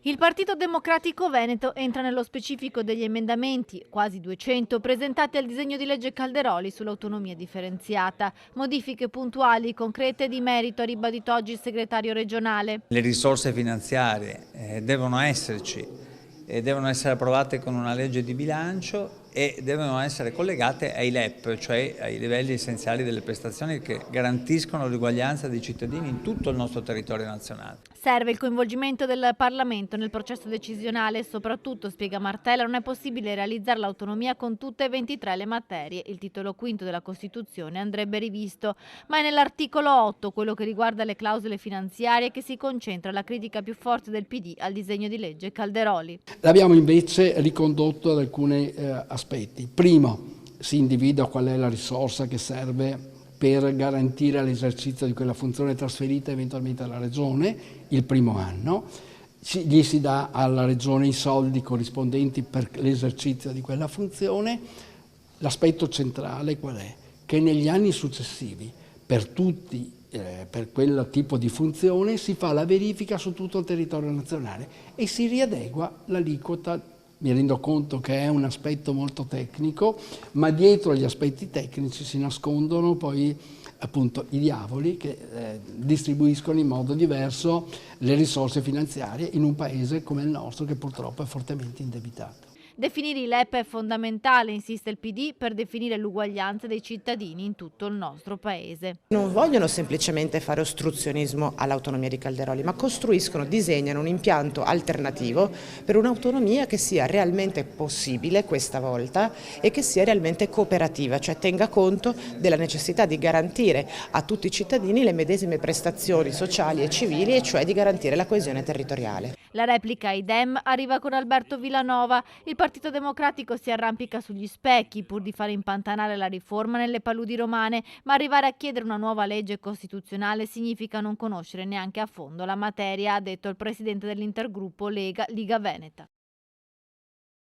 Il Partito Democratico Veneto entra nello specifico degli emendamenti, quasi 200, presentati al disegno di legge Calderoli sull'autonomia differenziata. Modifiche puntuali, concrete e di merito, ha ribadito oggi il segretario regionale. Le risorse finanziarie devono esserci e devono essere approvate con una legge di bilancio e devono essere collegate ai LEP, cioè ai livelli essenziali delle prestazioni che garantiscono l'uguaglianza dei cittadini in tutto il nostro territorio nazionale. Serve il coinvolgimento del Parlamento nel processo decisionale e soprattutto, spiega Martella, non è possibile realizzare l'autonomia con tutte e 23 le materie. Il titolo quinto della Costituzione andrebbe rivisto, ma è nell'articolo 8, quello che riguarda le clausole finanziarie, che si concentra la critica più forte del PD al disegno di legge Calderoli. L'abbiamo invece ricondotto ad alcuni aspetti. Primo, si individua qual è la risorsa che serve per garantire l'esercizio di quella funzione trasferita eventualmente alla Regione il primo anno. Gli si dà alla Regione i soldi corrispondenti per l'esercizio di quella funzione. L'aspetto centrale qual è? Che negli anni successivi per quel tipo di funzione si fa la verifica su tutto il territorio nazionale e si riadegua l'aliquota. Mi rendo conto che è un aspetto molto tecnico, ma dietro gli aspetti tecnici si nascondono poi appunto i diavoli che distribuiscono in modo diverso le risorse finanziarie in un paese come il nostro che purtroppo è fortemente indebitato. Definire i LEP è fondamentale, insiste il PD, per definire l'uguaglianza dei cittadini in tutto il nostro paese. Non vogliono semplicemente fare ostruzionismo all'autonomia di Calderoli, ma costruiscono, disegnano un impianto alternativo per un'autonomia che sia realmente possibile questa volta e che sia realmente cooperativa, cioè tenga conto della necessità di garantire a tutti i cittadini le medesime prestazioni sociali e civili, e cioè di garantire la coesione territoriale. La replica ai Dem arriva con Alberto Villanova. Il Partito Democratico si arrampica sugli specchi pur di fare impantanare la riforma nelle paludi romane, ma arrivare a chiedere una nuova legge costituzionale significa non conoscere neanche a fondo la materia, ha detto il presidente dell'intergruppo Lega Liga Veneta.